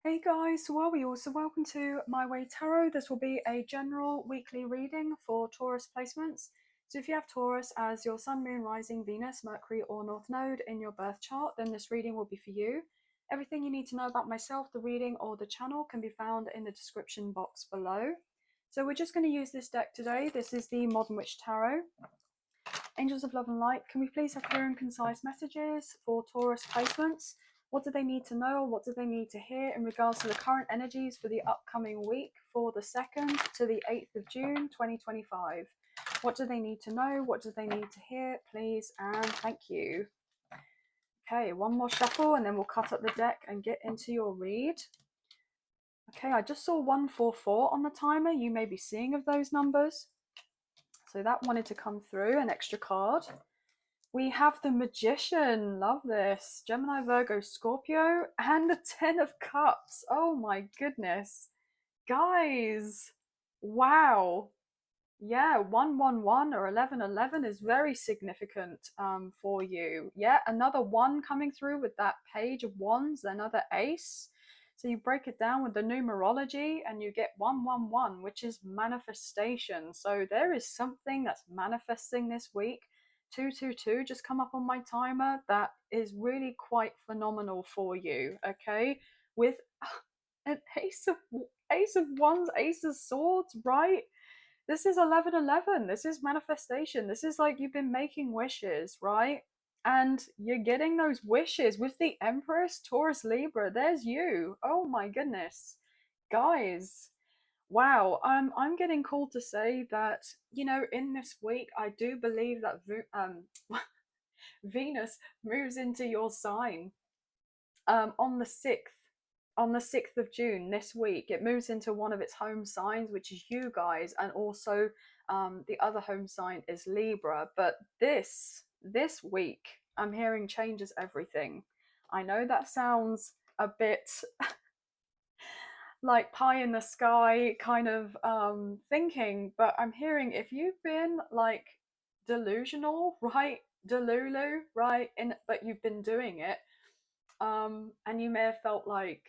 Hey guys, so are we also welcome to My Way Tarot. This will be a general weekly reading for Taurus placements. So if you have Taurus as your Sun, Moon, Rising, Venus, Mercury or North Node in your birth chart, then this reading will be for you. Everything you need to know about myself, the reading or the channel can be found in the description box below. So we're just going to use this deck today. This is the Modern Witch Tarot. Angels of Love and Light, can we please have clear and concise messages for Taurus placements? What do they need to know? What do they need to hear in regards to the current energies for the upcoming week for the 2nd to the 8th of June 2025? What do they need to know? What do they need to hear? Please and thank you. Okay, one more shuffle and then we'll cut up the deck and get into your read. Okay, I just saw 144 on the timer. You may be seeing of those numbers. So that wanted to come through, an extra card. We have the Magician, love this. Gemini, Virgo, Scorpio, and the Ten of Cups. Oh my goodness. Guys, wow. Yeah, 111 or 1111 is very significant for you. Yeah, another one coming through with that Page of Wands, another ace. So you break it down with the numerology and you get 111, which is manifestation. So there is something that's manifesting this week. 222 just come up on my timer. That is really quite phenomenal for you, okay? With an ace of wands, ace of swords, right? This is 1111. This is manifestation. This is like you've been making wishes, right? And you're getting those wishes with the Empress, Taurus, Libra. There's you. Oh my goodness. Guys, wow. I'm getting called to say that, in this week, I do believe that Venus moves into your sign on the 6th. On the 6th of June this week, it moves into one of its home signs, which is you guys, and also the other home sign is Libra. But this week, I'm hearing changes everything. I know that sounds a bit like pie in the sky kind of thinking, but I'm hearing if you've been like delusional, right? Delulu, right? But you've been doing it, and you may have felt like,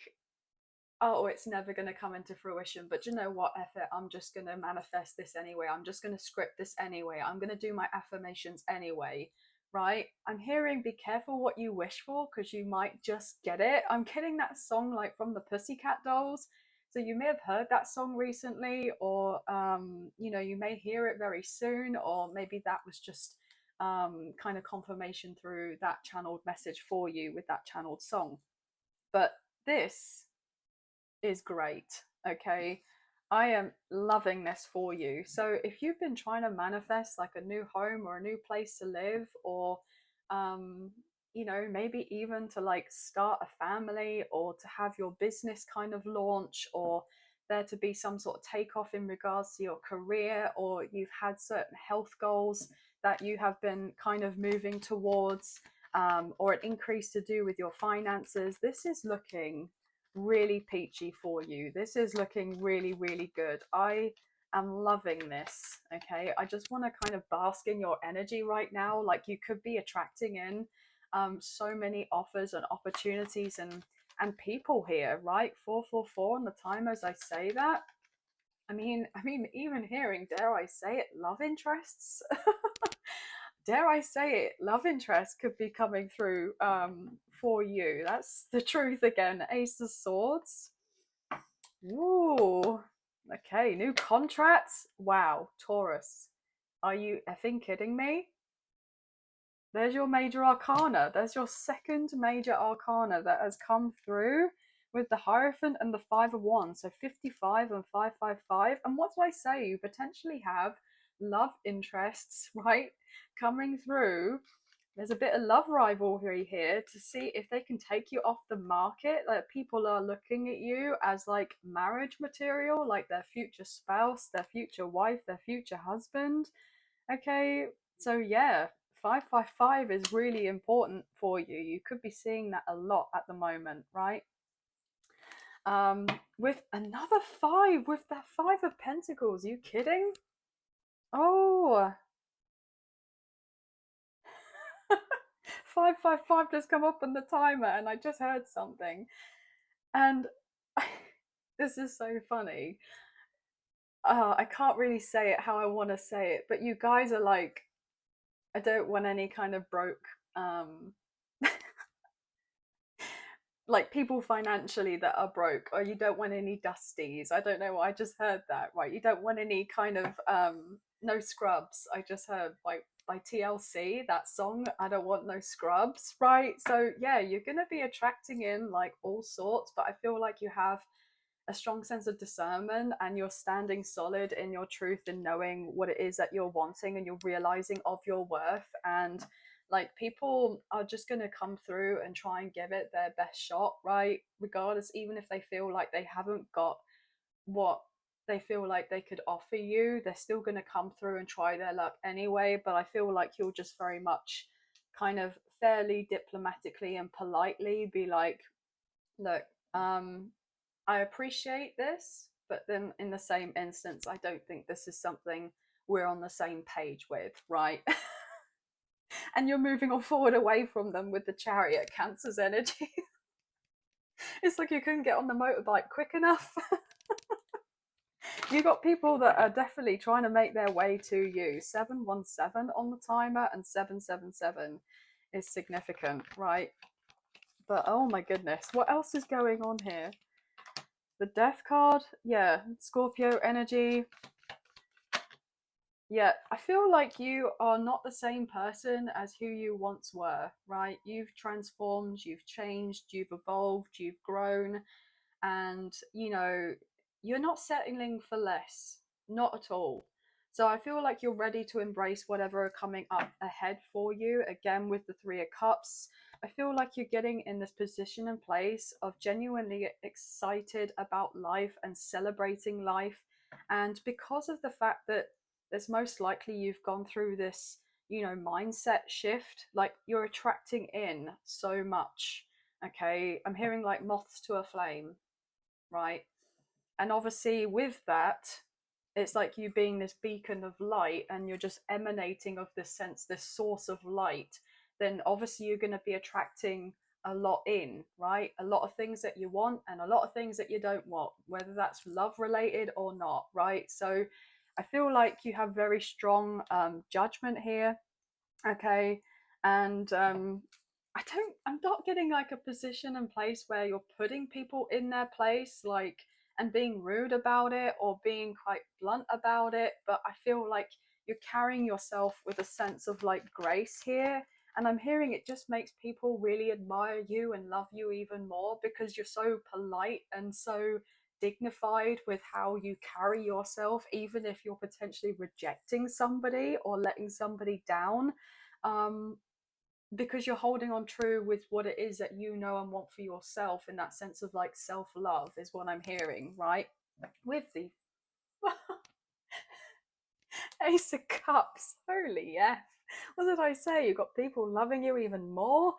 oh, it's never going to come into fruition, but you know what, F it, I'm just going to manifest this anyway. I'm just going to script this anyway. I'm going to do my affirmations anyway, right? I'm hearing be careful what you wish for because you might just get it. I'm getting that song like from the Pussycat Dolls. So you may have heard that song recently, or you may hear it very soon, or maybe that was just kind of confirmation through that channeled message for you with that channeled song. But this is great. Okay. I am loving this for you. So if you've been trying to manifest like a new home or a new place to live, or um, maybe even to like start a family or to have your business kind of launch, or there to be some sort of takeoff in regards to your career, or you've had certain health goals that you have been kind of moving towards, or an increase to do with your finances, this is looking really peachy for you. This is looking really, really good. I am loving this. Okay. I just want to kind of bask in your energy right now. Like you could be attracting in so many offers and opportunities and people here, right? 444 on the time as I say that. I mean, even hearing, dare I say it, love interests. Dare I say it, love interest could be coming through for you. That's the truth again. Ace of Swords. Ooh. Okay, new contracts. Wow, Taurus. Are you effing kidding me? There's your major arcana. There's your second major arcana that has come through with the Hierophant and the Five of Wands. So 55 and 555. And what do I say? You potentially have love interests, right? Coming through. There's a bit of love rivalry here to see if they can take you off the market. Like people are looking at you as like marriage material, like their future spouse, their future wife, their future husband. Okay, so yeah, 555 is really important for you. You could be seeing that a lot at the moment, right? With another five, with that Five of Pentacles. Are you kidding? Oh, 555 just come up on the timer, and I just heard something. And this is so funny. I can't really say it how I want to say it, but you guys are like, I don't want any kind of broke, um, like people financially that are broke, or you don't want any dusties. I don't know why I just heard that, right? You don't want any kind of no scrubs. I just heard by TLC, that song, I don't want no scrubs, right? So yeah, you're gonna be attracting in like all sorts, but I feel like you have a strong sense of discernment and you're standing solid in your truth and knowing what it is that you're wanting and you're realizing of your worth. And like people are just going to come through and try and give it their best shot, right? Regardless, even if they feel like they haven't got what they feel like they could offer you, they're still going to come through and try their luck anyway. But I feel like you'll just very much kind of fairly diplomatically and politely be like, look, um I appreciate this, but then in the same instance, I don't think this is something we're on the same page with, right? And you're moving on forward away from them with the chariot, Cancer's energy. It's like you couldn't get on the motorbike quick enough. You got people that are definitely trying to make their way to you. 717 on the timer and 777 is significant, right? But oh my goodness, what else is going on here? The Death card, yeah, Scorpio energy. Yeah, I feel like you are not the same person as who you once were, right? You've transformed, you've changed, you've evolved, you've grown, and you're not settling for less, not at all. So I feel like you're ready to embrace whatever are coming up ahead for you. Again, with the Three of Cups, I feel like you're getting in this position and place of genuinely excited about life and celebrating life. And because of the fact that it's most likely you've gone through this, mindset shift, like you're attracting in so much. Okay, I'm hearing like moths to a flame, right? And obviously, with that, it's like you being this beacon of light and you're just emanating of this sense, this source of light. Then obviously, you're going to be attracting a lot in, right? A lot of things that you want and a lot of things that you don't want, whether that's love related or not, right? So I feel like you have very strong judgment here, okay? And I'm not getting like a position and place where you're putting people in their place, like, and being rude about it or being quite blunt about it, but I feel like you're carrying yourself with a sense of like grace here. And I'm hearing it just makes people really admire you and love you even more because you're so polite and so dignified with how you carry yourself, even if you're potentially rejecting somebody or letting somebody down, um, because you're holding on true with what it is that you know and want for yourself, in that sense of like self love, is what I'm hearing, right? With the Ace of Cups, holy F. What did I say? You've got people loving you even more.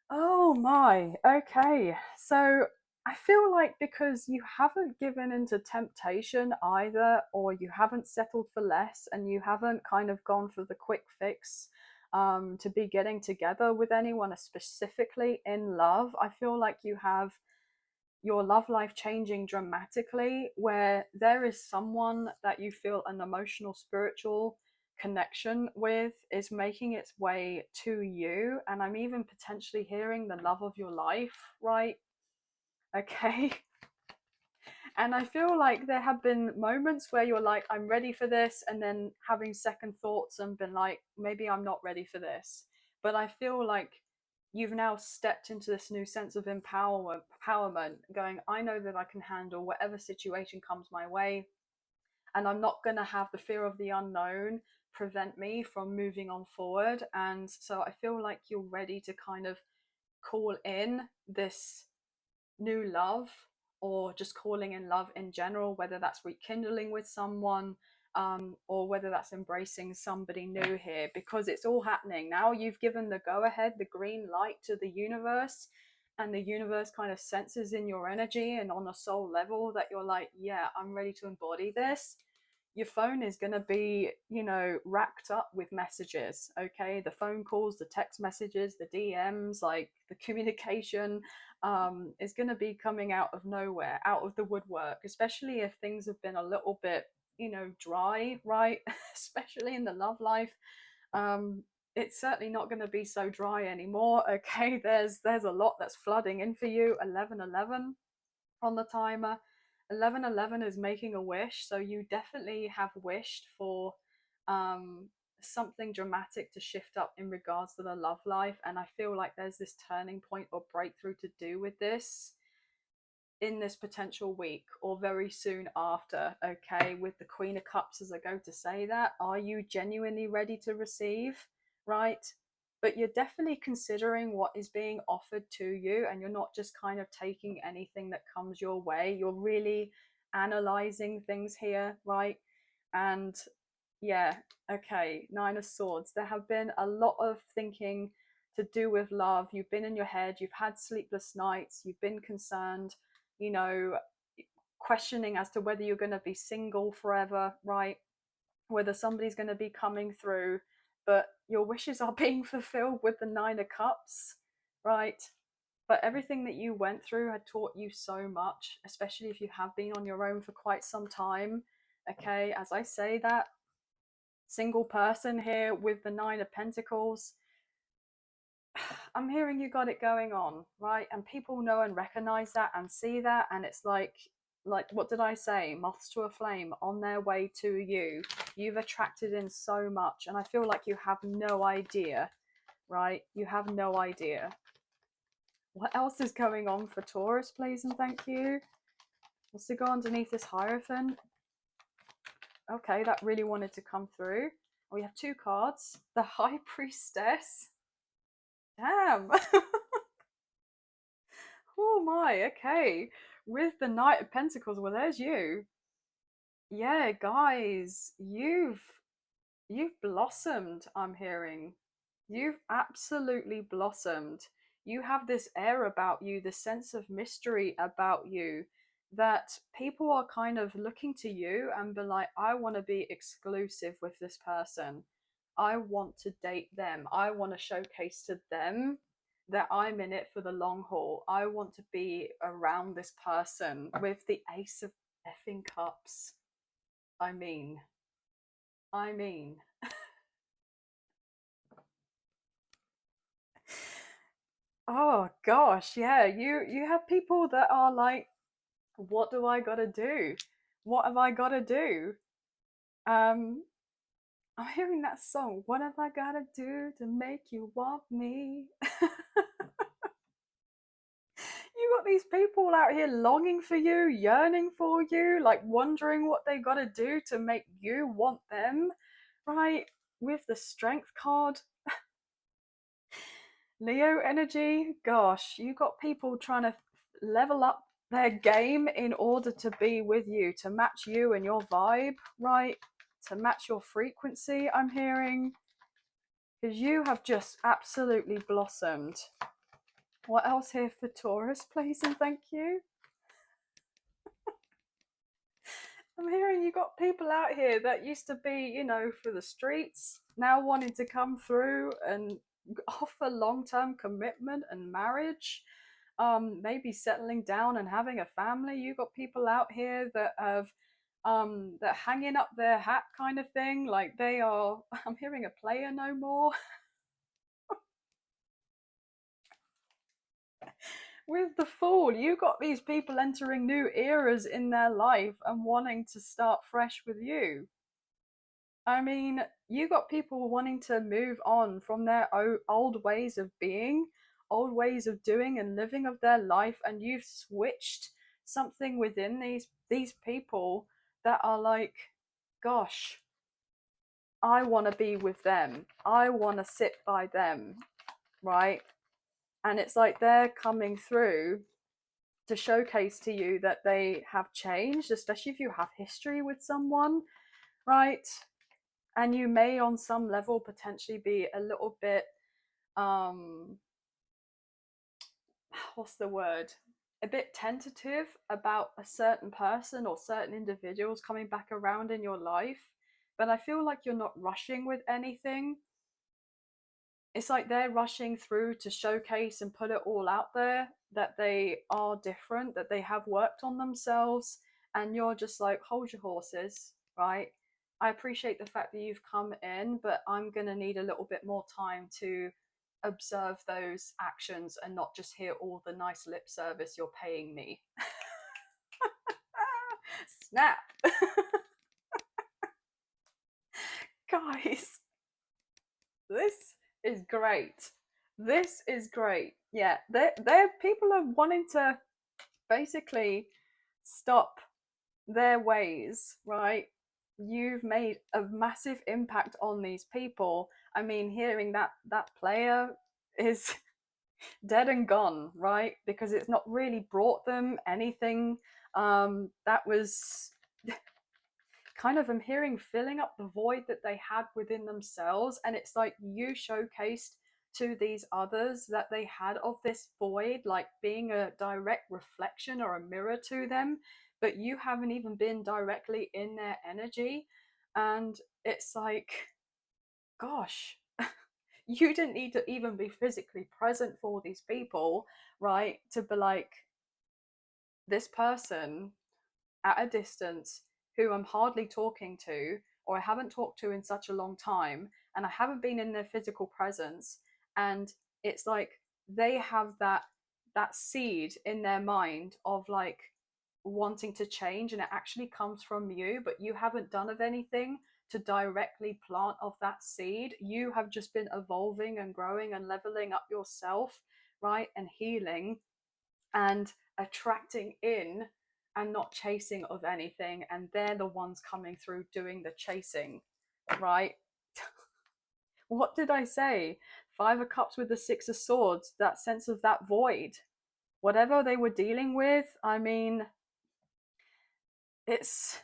Oh my, okay. So I feel like because you haven't given into temptation either, or you haven't settled for less, and you haven't kind of gone for the quick fix to be getting together with anyone, specifically in love, I feel like you have your love life changing dramatically, where there is someone that you feel an emotional, spiritual connection with is making its way to you. And I'm even potentially hearing the love of your life, right? Okay. And I feel like there have been moments where you're like, I'm ready for this, and then having second thoughts and been like, maybe I'm not ready for this. But I feel like you've now stepped into this new sense of empowerment, going, I know that I can handle whatever situation comes my way, and I'm not going to have the fear of the unknown prevent me from moving on forward. And so I feel like you're ready to kind of call in this new love, or just calling in love in general, whether that's rekindling with someone, or whether that's embracing somebody new here, because it's all happening now. You've given the go ahead, the green light to the universe, and the universe kind of senses in your energy and on a soul level that you're like, yeah, I'm ready to embody this. your phone is going to be, you know, racked up with messages. Okay, the phone calls, the text messages, the DMs, like the communication is going to be coming out of nowhere, out of the woodwork, especially if things have been a little bit, you know, dry, right? Especially in the love life. um it's certainly not going to be so dry anymore. Okay, there's a lot that's flooding in for you. 1111 on the timer. 1111 is making a wish, so you definitely have wished for um something dramatic to shift up in regards to the love life, and I feel like there's this turning point or breakthrough to do with this in this potential week or very soon after. Okay, with the Queen of Cups, as I go to say that, are you genuinely ready to receive, right? But you're definitely considering what is being offered to you, and you're not just kind of taking anything that comes your way. You're really analyzing things here, right? And yeah, okay, Nine of Swords. There have been a lot of thinking to do with love. You've been in your head, you've had sleepless nights, you've been concerned, you know, questioning as to whether you're going to be single forever, right? Whether somebody's going to be coming through, but your wishes are being fulfilled with the Nine of Cups, right? But everything that you went through had taught you so much, especially if you have been on your own for quite some time. Okay, as I say that, single person here with the Nine of Pentacles, I'm hearing you got it going on, right? And people know and recognize that and see that, and it's like what did I say? Moths to a flame on their way to you. You've attracted in so much, and I feel like you have no idea, right? You have no idea. What else is going on for Taurus, please and thank you? What's to go underneath this Hierophant? Okay, that really wanted to come through. We have two cards. The High Priestess. Damn. Oh my, okay. With the Knight of Pentacles, well, there's you. Yeah, guys, you've blossomed, I'm hearing. You've absolutely blossomed. You have this air about you, this sense of mystery about you, that people are kind of looking to you and be like, I want to be exclusive with this person. I want to date them. I want to showcase to them that I'm in it for the long haul. I want to be around this person with the Ace of effing Cups. I mean, I mean. Oh gosh, yeah. You have people that are like, what do I gotta do? What have I gotta do? Um, I'm hearing that song. What have I gotta do to make you want me? You got these people out here longing for you, yearning for you, like wondering what they gotta do to make you want them, right? With the Strength card, Leo energy, gosh, you got people trying to level up their game in order to be with you, to match you and your vibe, right? To match your frequency, I'm hearing. Because you have just absolutely blossomed. What else here for Taurus, please and thank you? I'm hearing you got people out here that used to be, you know, for the streets, now wanting to come through and offer long-term commitment and marriage, maybe settling down and having a family. You got people out here that have that hanging up their hat kind of thing, like they are, I'm hearing a player no more. With the Fool, you got these people entering new eras in their life and wanting to start fresh with you. I mean, you got people wanting to move on from their old ways of being, old ways of doing and living of their life, and you've switched something within these people that are like, gosh, I want to be with them. I want to sit by them, right? And it's like they're coming through to showcase to you that they have changed, especially if you have history with someone, right? And you may on some level potentially be a little bit what's the word, a bit tentative about a certain person or certain individuals coming back around in your life, but I feel like you're not rushing with anything. It's like they're rushing through to showcase and put it all out there that they are different, that they have worked on themselves, and you're just like, hold your horses, right? I appreciate the fact that you've come in, but I'm going to need a little bit more time to observe those actions and not just hear all the nice lip service you're paying me. Snap. Guys, this is great. This is great. Yeah, they're people are wanting to basically stop their ways, right? You've made a massive impact on these people. I mean, hearing that player is dead and gone, right? Because it's not really brought them anything. That was kind of, I'm hearing, filling up the void that they had within themselves. And it's like you showcased to these others that they had of this void, like being a direct reflection or a mirror to them, but you haven't even been directly in their energy. And it's like, gosh, you didn't need to even be physically present for these people, right? To be like, this person at a distance who I'm hardly talking to, or I haven't talked to in such a long time, and I haven't been in their physical presence. And it's like they have that seed in their mind of like wanting to change, and it actually comes from you, but you haven't done of anything to directly plant of that seed. You have just been evolving and growing and leveling up yourself, right? And healing and attracting in and not chasing of anything, and they're the ones coming through doing the chasing, right? What did I say? Five of Cups with the Six of Swords, that sense of that void, whatever they were dealing with. I mean, it's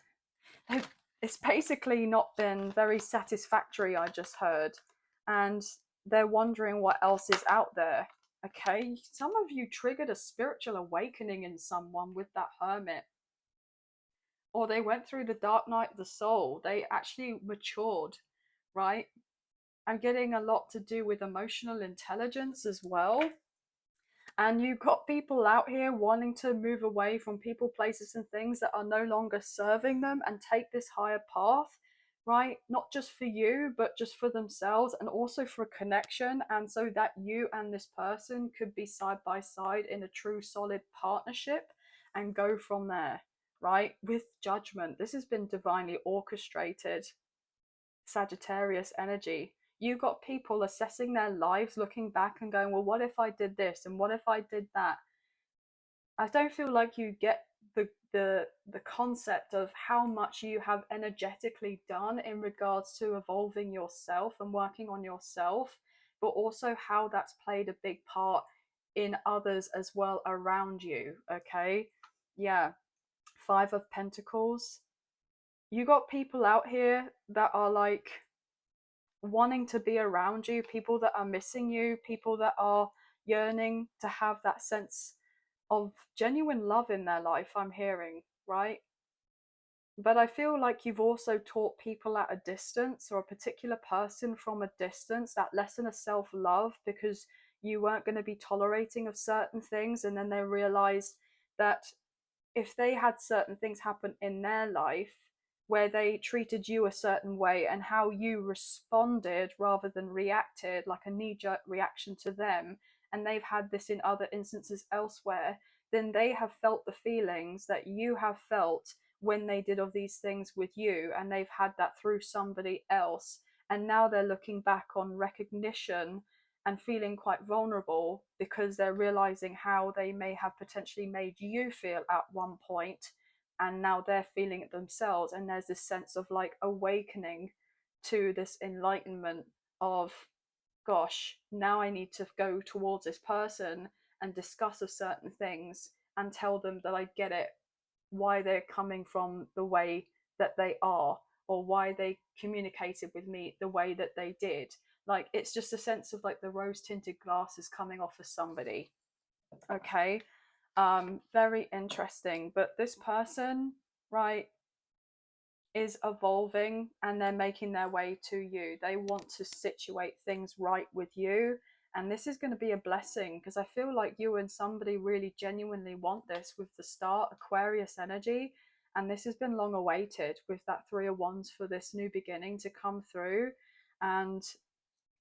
it's basically not been very satisfactory, I just heard, and they're wondering what else is out there. Okay, some of you triggered a spiritual awakening in someone with that Hermit, or they went through the dark night of the soul. They actually matured, right? I'm getting a lot to do with emotional intelligence as well. And you've got people out here wanting to move away from people, places, and things that are no longer serving them and take this higher path, right? Not just for you, but just for themselves, and also for a connection. And so that you and this person could be side by side in a true solid partnership and go from there, right? With judgment. This has been divinely orchestrated. Sagittarius energy. You got people assessing their lives, looking back and going, well, what if I did this and what if I did that? I don't feel like you get the concept of how much you have energetically done in regards to evolving yourself and working on yourself, but also how that's played a big part in others as well around you. Okay, yeah. Five of Pentacles. You got people out here that are like wanting to be around you, people that are missing you, people that are yearning to have that sense of genuine love in their life, I'm hearing, right? But I feel like you've also taught people at a distance, or a particular person from a distance, that lesson of self-love, because you weren't going to be tolerating of certain things, and then they realized that if they had certain things happen in their life where they treated you a certain way, and how you responded rather than reacted, like a knee-jerk reaction to them, and they've had this in other instances elsewhere, then they have felt the feelings that you have felt when they did of these things with you, and they've had that through somebody else, and now they're looking back on recognition and feeling quite vulnerable because they're realizing how they may have potentially made you feel at one point, and now they're feeling it themselves. And there's this sense of like awakening to this enlightenment of, gosh, now I need to go towards this person and discuss of certain things and tell them that I get it, why they're coming from the way that they are, or why they communicated with me the way that they did. Like, it's just a sense of like the rose tinted glasses coming off of somebody. Okay. Very interesting. But this person, right, is evolving and they're making their way to you. They want to situate things right with you. And this is going to be a blessing because I feel like you and somebody really genuinely want this with the start Aquarius energy. And this has been long awaited with that Three of Wands for this new beginning to come through. And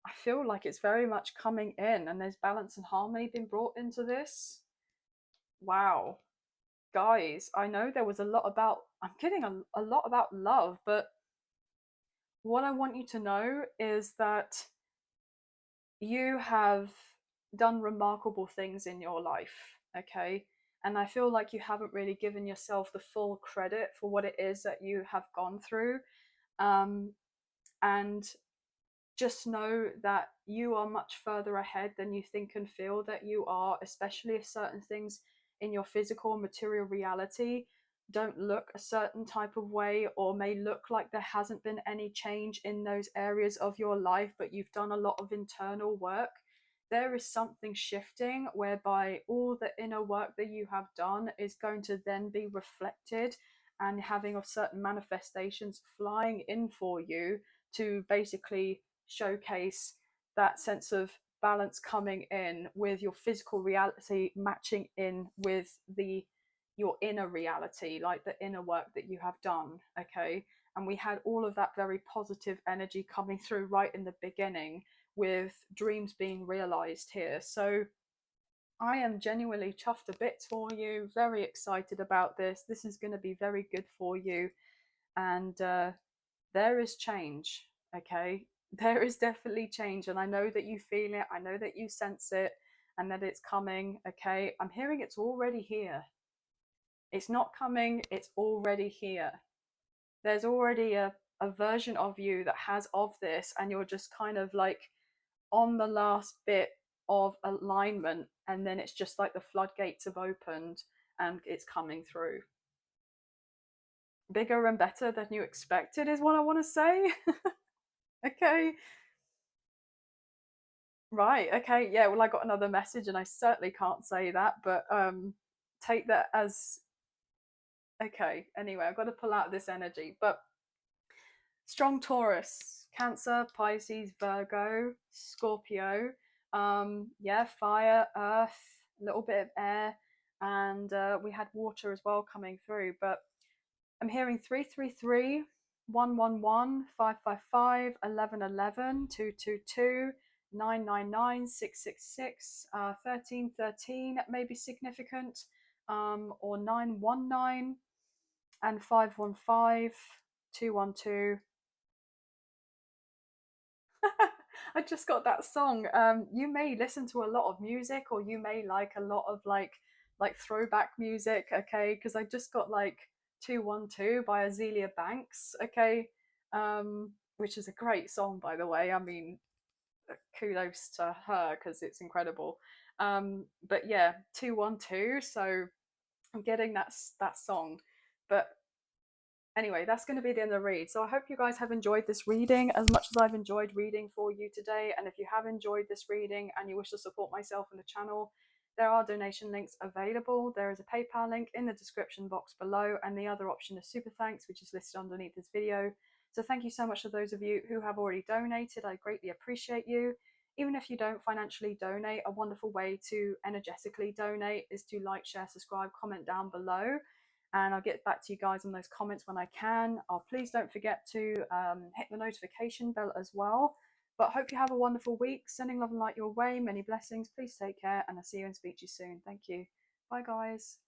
I feel like it's very much coming in and there's balance and harmony being brought into this. Wow. Guys, I know there was a lot about, I'm getting a lot about love, but what I want you to know is that you have done remarkable things in your life, okay? And I feel like you haven't really given yourself the full credit for what it is that you have gone through. Um, and just know that you are much further ahead than you think and feel that you are, especially if certain things in your physical material reality don't look a certain type of way or may look like there hasn't been any change in those areas of your life, but you've done a lot of internal work. There is something shifting whereby all the inner work that you have done is going to then be reflected and having of certain manifestations flying in for you to basically showcase that sense of balance coming in with your physical reality matching in with the your inner reality, like the inner work that you have done. Okay, and we had all of that very positive energy coming through right in the beginning with dreams being realized here. So I am genuinely chuffed to bits for you, very excited about this. This is going to be very good for you. And there is change, okay? There is definitely change, and I know that you feel it, I know that you sense it, and that it's coming, okay? I'm hearing it's already here. It's not coming, it's already here. There's already a version of you that has of this, and you're just kind of like on the last bit of alignment, and then it's just like the floodgates have opened and it's coming through. Bigger and better than you expected is what I want to say. Okay. Right. Okay. Yeah. Well, I got another message, and I certainly can't say that, but take that as okay. Anyway, I've got to pull out this energy, but strong Taurus, Cancer, Pisces, Virgo, Scorpio. Yeah, fire, earth, a little bit of air, and we had water as well coming through. But I'm hearing 333, 111, 555, 1111, 222, 999, 666, 1313 may be significant, or 919 and 515, 212. I just got that song. You may listen to a lot of music, or you may like a lot of like throwback music, okay? Because I just got like 212 by Azealia Banks, okay? Which is a great song, by the way. I mean, kudos to her because it's incredible. But yeah, 212. So I'm getting that song, but anyway, that's going to be the end of the read. So I hope you guys have enjoyed this reading as much as I've enjoyed reading for you today. And if you have enjoyed this reading and you wish to support myself and the channel, there are donation links available. There is a PayPal link in the description box below, and the other option is Super Thanks, which is listed underneath this video. So thank you so much to those of you who have already donated. I greatly appreciate you. Even if you don't financially donate, a wonderful way to energetically donate is to like, share, subscribe, comment down below, and I'll get back to you guys on those comments when I can. Please don't forget to hit the notification bell as well. But hope you have a wonderful week. Sending love and light your way. Many blessings. Please take care, and I'll see you and speak to you soon. Thank you. Bye, guys.